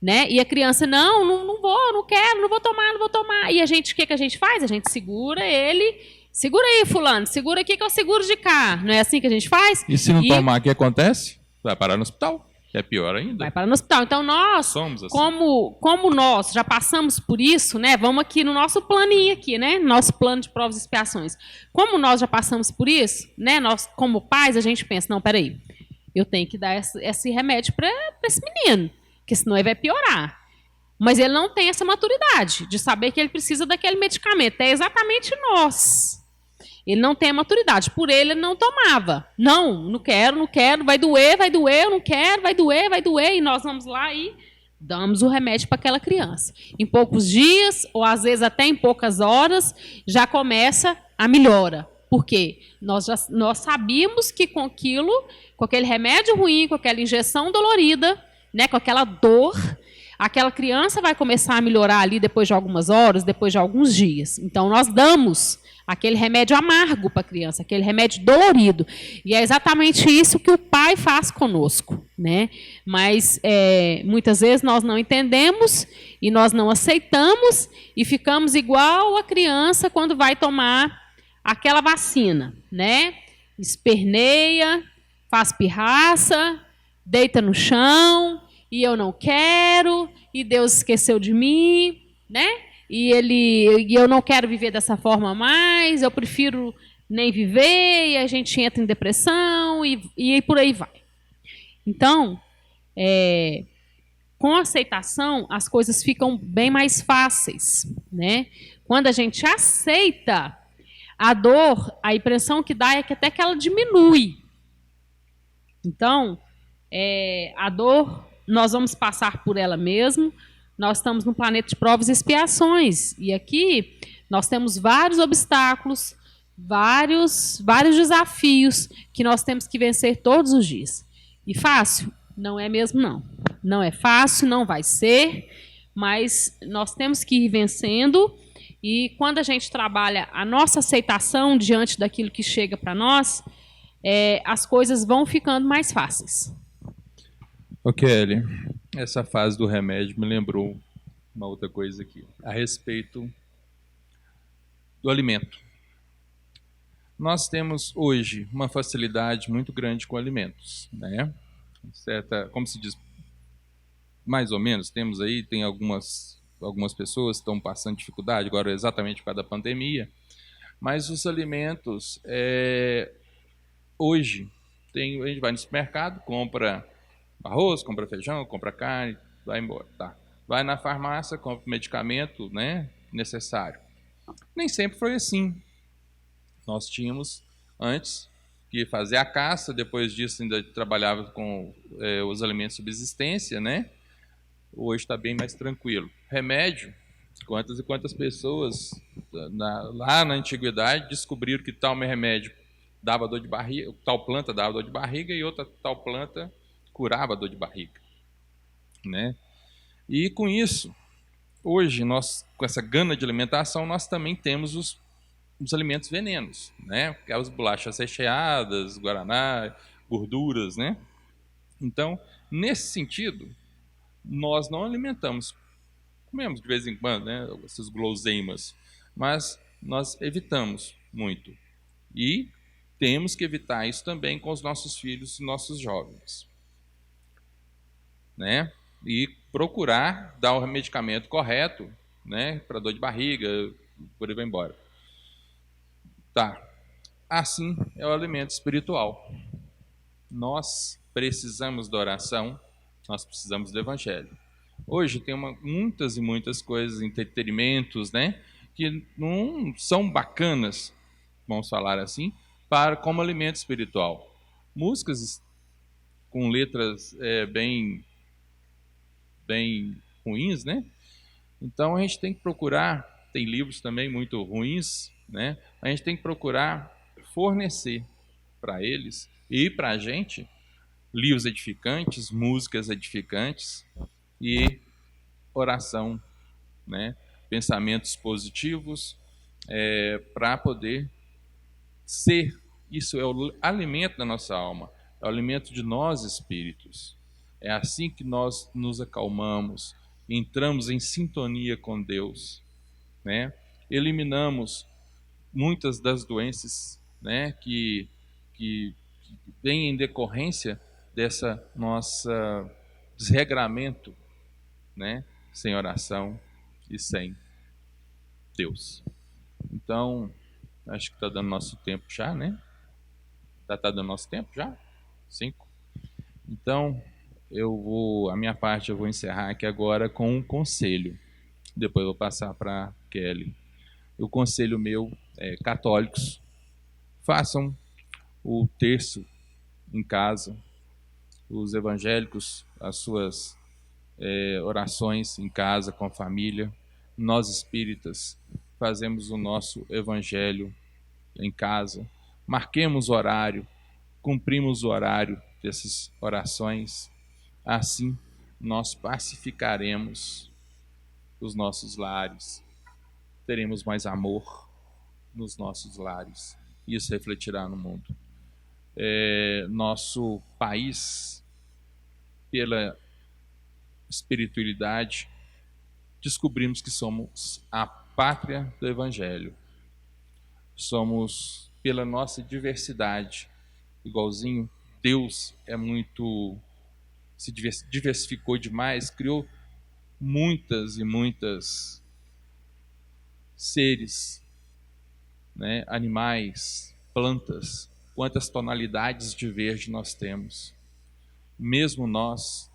Né? E a criança, não vou, não quero, não vou tomar. E a gente, o que a gente faz? A gente segura ele, segura aí, fulano, segura aqui que eu seguro de cá. Não é assim que a gente faz? E se não tomar, o que acontece? Vai parar no hospital. É pior ainda. Vai parar no hospital. Então, nós, somos assim. Como nós já passamos por isso, né? Vamos aqui no nosso planinho aqui, né? Nosso plano de provas e expiações. Como nós já passamos por isso, né? Nós, como pais, a gente pensa, não, peraí, eu tenho que dar esse remédio para esse menino, porque senão ele vai piorar. Mas ele não tem essa maturidade de saber que ele precisa daquele medicamento. É exatamente nós. Ele não tem a maturidade. Por ele não tomava. Não quero, vai doer, eu não quero, vai doer. E nós vamos lá e damos o remédio para aquela criança. Em poucos dias, ou às vezes até em poucas horas, já começa a melhora. Por quê? Nós sabíamos que com aquele remédio ruim, com aquela injeção dolorida, né, com aquela dor, aquela criança vai começar a melhorar ali depois de algumas horas, depois de alguns dias. Então, nós damos aquele remédio amargo para a criança, aquele remédio dolorido. E é exatamente isso que o pai faz conosco. Né? Mas, muitas vezes, nós não entendemos e nós não aceitamos e ficamos igual a criança quando vai tomar aquela vacina. Né? Esperneia, faz pirraça, deita no chão, e eu não quero, e Deus esqueceu de mim, né? E eu não quero viver dessa forma mais, eu prefiro nem viver, e a gente entra em depressão, e por aí vai. Então, com a aceitação, as coisas ficam bem mais fáceis. Né? Quando a gente aceita a dor, a impressão que dá é que até que ela diminui. Então, a dor, nós vamos passar por ela mesmo. Nós estamos num planeta de provas e expiações. E aqui nós temos vários obstáculos, vários desafios que nós temos que vencer todos os dias. E fácil? Não é mesmo, não. Não é fácil, não vai ser, mas nós temos que ir vencendo. E quando a gente trabalha a nossa aceitação diante daquilo que chega para nós, as coisas vão ficando mais fáceis. Ô Kelly, essa fase do remédio me lembrou uma outra coisa aqui, a respeito do alimento. Nós temos hoje uma facilidade muito grande com alimentos, né? Como se diz, mais ou menos, tem algumas pessoas que estão passando dificuldade, agora exatamente por causa da pandemia, mas os alimentos, hoje, a gente vai no supermercado, compra arroz, compra feijão, compra carne, vai embora, tá? Vai na farmácia, compra o medicamento, né, necessário. Nem sempre foi assim. Nós tínhamos, antes, que fazer a caça, depois disso ainda trabalhava com os alimentos de subsistência, né? Hoje está bem mais tranquilo. Remédio, quantas e quantas pessoas lá na antiguidade descobriram que tal remédio dava dor de barriga, tal planta dava dor de barriga e outra tal planta curava dor de barriga, né? E com isso, hoje nós, com essa gana de alimentação, nós também temos os alimentos venenos, né? Aquelas bolachas recheadas, guaraná, gorduras, né? Então, nesse sentido, nós não alimentamos, comemos de vez em quando, né, essas guloseimas, mas nós evitamos muito. E temos que evitar isso também com os nossos filhos e nossos jovens, né? E procurar dar o medicamento correto, né, para dor de barriga, por aí vai embora. Tá. Assim é o alimento espiritual. Nós precisamos da oração, nós precisamos do evangelho. Hoje tem muitas e muitas coisas, entretenimentos, né, que não são bacanas, vamos falar assim, como alimento espiritual. Músicas com letras bem ruins, né? Então a gente tem que procurar, tem livros também muito ruins, né? A gente tem que procurar fornecer para eles e para a gente livros edificantes, músicas edificantes e oração, né? Pensamentos positivos, para poder ser, isso é o alimento da nossa alma, é o alimento de nós espíritos. É assim que nós nos acalmamos, entramos em sintonia com Deus, né? Eliminamos muitas das doenças, né, que vêm em decorrência dessa nossa desregramento, né, sem oração e sem Deus. Então, acho que está dando nosso tempo já, né? Está dando nosso tempo já? 5. Então, a minha parte eu vou encerrar aqui agora com um conselho. Depois eu vou passar para Kelly. O conselho meu é: católicos, façam o terço em casa, os evangélicos, as suas orações em casa, com a família. Nós espíritas fazemos o nosso evangelho em casa, marquemos horário, cumprimos o horário dessas orações. Assim nós pacificaremos os nossos lares, teremos mais amor nos nossos lares. Isso refletirá no mundo. Nosso país, pela espiritualidade, descobrimos que somos a pátria do Evangelho. Somos, pela nossa diversidade, igualzinho, Deus se diversificou demais, criou muitas e muitas seres, né, animais, plantas, quantas tonalidades de verde nós temos. Mesmo nós,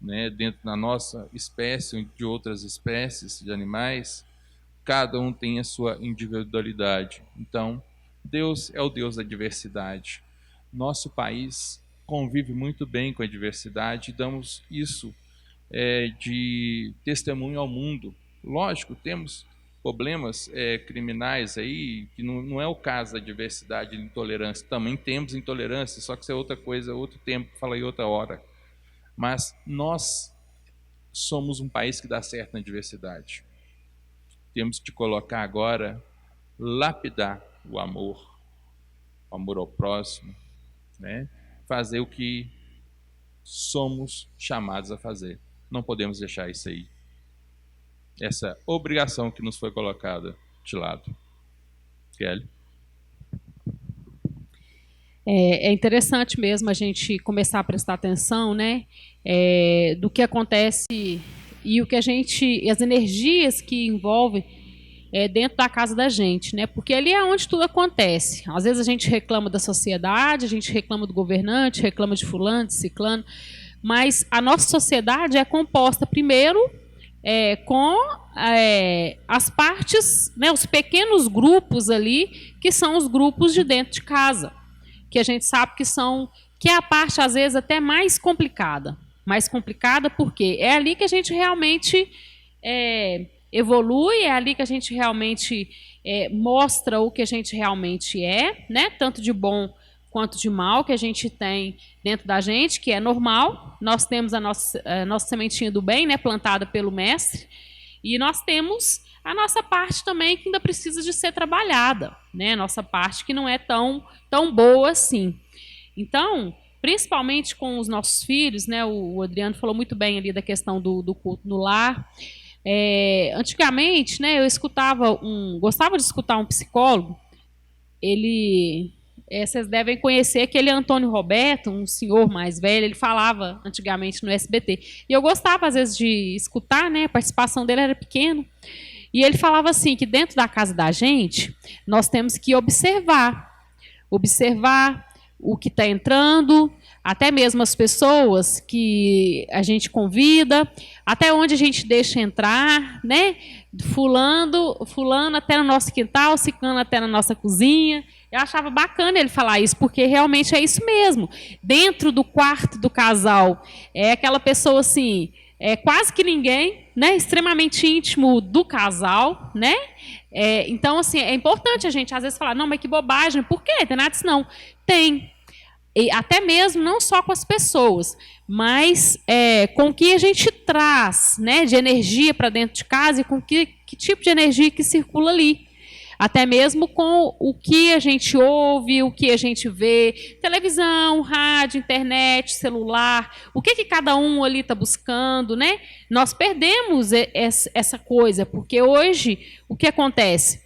né, dentro da nossa espécie ou de outras espécies de animais, cada um tem a sua individualidade. Então, Deus é o Deus da diversidade. Nosso país convive muito bem com a diversidade e damos isso de testemunho ao mundo. Lógico, temos problemas criminais aí, que não é o caso da diversidade e intolerância. Também temos intolerância, só que isso é outra coisa, outro tempo, falei outra hora. Mas nós somos um país que dá certo na diversidade. Temos que colocar agora, lapidar o amor ao próximo, né? Fazer o que somos chamados a fazer. Não podemos deixar isso aí. Essa obrigação que nos foi colocada de lado. Kelly? É interessante mesmo a gente começar a prestar atenção, né, do que acontece e o que as energias que envolvem dentro da casa da gente, né, porque ali é onde tudo acontece. Às vezes a gente reclama da sociedade, a gente reclama do governante, reclama de fulano, de ciclano, mas a nossa sociedade é composta primeiro com as partes, né, os pequenos grupos ali, que são os grupos de dentro de casa, que a gente sabe que é a parte, às vezes, até mais complicada. Mais complicada porque é ali que a gente realmente evolui, é ali que a gente realmente mostra o que a gente realmente é, né? Tanto de bom quanto de mal que a gente tem dentro da gente, que é normal. Nós temos a nossa sementinha do bem, né, plantada pelo Mestre, e nós temos a nossa parte também que ainda precisa de ser trabalhada, né? Nossa parte que não é tão boa assim. Então, principalmente com os nossos filhos, né? O Adriano falou muito bem ali da questão do culto no lar. Antigamente, né, eu gostava de escutar um psicólogo. Vocês devem conhecer aquele Antônio Roberto, um senhor mais velho. Ele falava antigamente no SBT. E eu gostava, às vezes, de escutar, né? A participação dele era pequena. E ele falava assim, que dentro da casa da gente, nós temos que observar o que está entrando, até mesmo as pessoas que a gente convida, até onde a gente deixa entrar, né? Fulano até no nosso quintal, ciclano até na nossa cozinha. Eu achava bacana ele falar isso, porque realmente é isso mesmo. Dentro do quarto do casal, é aquela pessoa assim, quase que ninguém, né? Extremamente íntimo do casal, né? Então, assim, é importante a gente às vezes falar, não, mas que bobagem, por quê? Tem nada disso não. Tem. E até mesmo não só com as pessoas, mas com o que a gente traz, né, de energia para dentro de casa e com que tipo de energia que circula ali. Até mesmo com o que a gente ouve, o que a gente vê, televisão, rádio, internet, celular, o que cada um ali está buscando, né? Nós perdemos essa coisa, porque hoje o que acontece?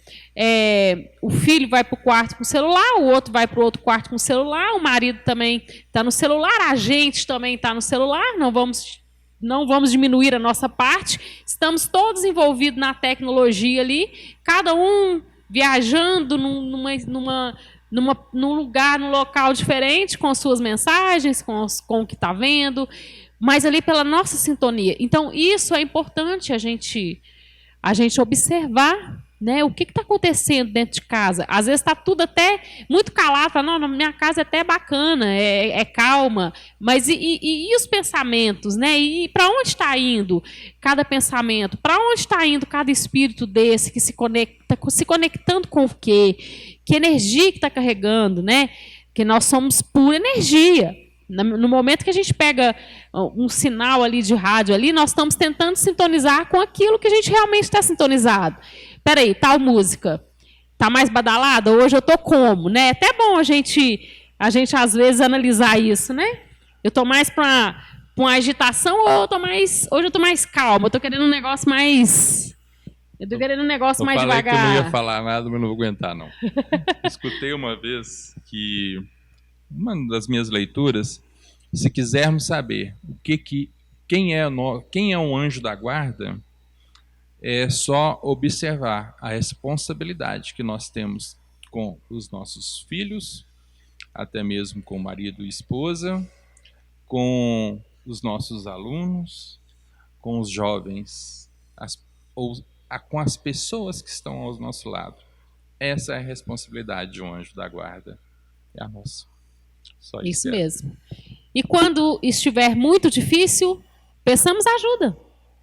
O filho vai para o quarto com o celular, o outro vai para o outro quarto com o celular, o marido também está no celular, a gente também está no celular, não vamos diminuir a nossa parte, estamos todos envolvidos na tecnologia ali, cada um viajando num lugar, num local diferente, com as suas mensagens, com o que está vendo, mas ali pela nossa sintonia. Então, isso é importante a gente observar, né, o que está acontecendo dentro de casa. Às vezes está tudo até muito calado, fala, não, minha casa é até bacana, é calma, mas e os pensamentos, né? E para onde está indo cada pensamento? Para onde está indo cada espírito desse que se conectando com o quê? Que energia que está carregando, né? Que nós somos pura energia. No momento que a gente pega um sinal ali de rádio ali, nós estamos tentando sintonizar com aquilo que a gente realmente está sintonizado. Peraí, tal música tá mais badalada? Hoje eu tô como, né? É até bom a gente às vezes analisar isso, né? Eu tô mais para uma agitação ou hoje eu tô mais calma? Eu tô querendo um negócio mais mais devagar. Eu não ia falar nada, mas não vou aguentar não. Escutei uma vez que uma das minhas leituras, se quisermos saber quem é um anjo da guarda, é só observar a responsabilidade que nós temos com os nossos filhos, até mesmo com o marido e esposa, com os nossos alunos, com os jovens, com as pessoas que estão ao nosso lado. Essa é a responsabilidade de um anjo da guarda. É a nossa. Só isso mesmo. E quando estiver muito difícil, peçamos ajuda.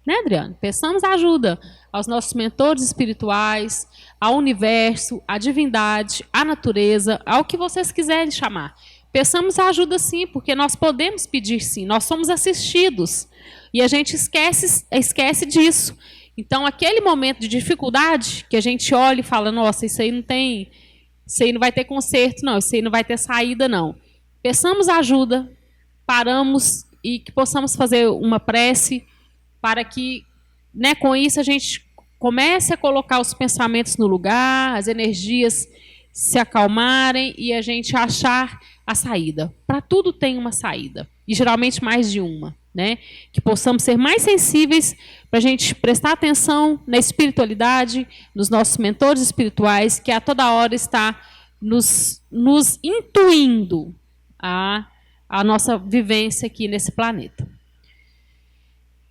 Né, Adriano? Peçamos ajuda. aos nossos mentores espirituais, ao universo, à divindade, à natureza, ao que vocês quiserem chamar. Peçamos ajuda sim, porque nós podemos pedir sim, nós somos assistidos. E a gente esquece disso. Então, aquele momento de dificuldade, que a gente olha e fala, nossa, isso aí não vai ter conserto, não, isso aí não vai ter saída, não. Peçamos ajuda, paramos e que possamos fazer uma prece para que, né, com isso a gente comece a colocar os pensamentos no lugar, as energias se acalmarem e a gente achar a saída. Para tudo tem uma saída, e geralmente mais de uma, né? Que possamos ser mais sensíveis para a gente prestar atenção na espiritualidade, nos nossos mentores espirituais, que a toda hora está nos intuindo a nossa vivência aqui nesse planeta.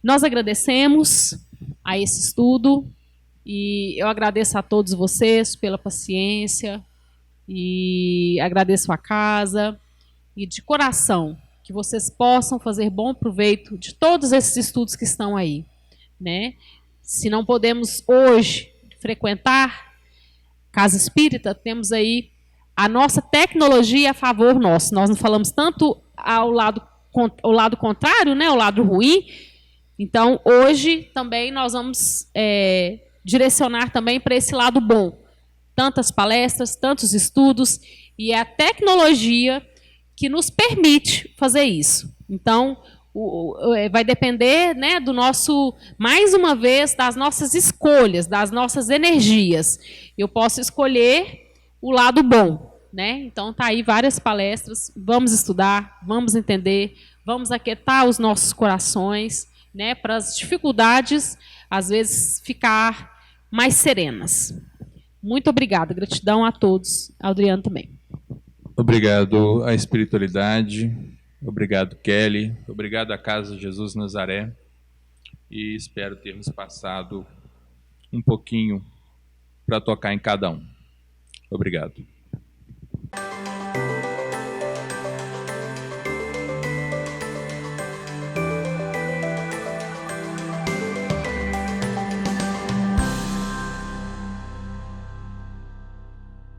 Nós agradecemos a esse estudo e eu agradeço a todos vocês pela paciência e agradeço a casa e de coração que vocês possam fazer bom proveito de todos esses estudos que estão aí, né? Se não podemos hoje frequentar casa espírita, temos aí a nossa tecnologia a favor nosso. Nós não falamos tanto ao lado contrário, né, ao lado ruim. Então, hoje também nós vamos direcionar também para esse lado bom. Tantas palestras, tantos estudos, e é a tecnologia que nos permite fazer isso. Então, vai depender, né, do nosso, mais uma vez, das nossas escolhas, das nossas energias. Eu posso escolher o lado bom, né? Então, tá aí várias palestras. Vamos estudar, vamos entender, vamos aquietar os nossos corações, né, para as dificuldades, às vezes, ficar mais serenas. Muito obrigada. Gratidão a todos. Ao Adriano também. Obrigado à espiritualidade. Obrigado, Kelly. Obrigado à Casa Jesus Nazaré. E espero termos passado um pouquinho para tocar em cada um. Obrigado.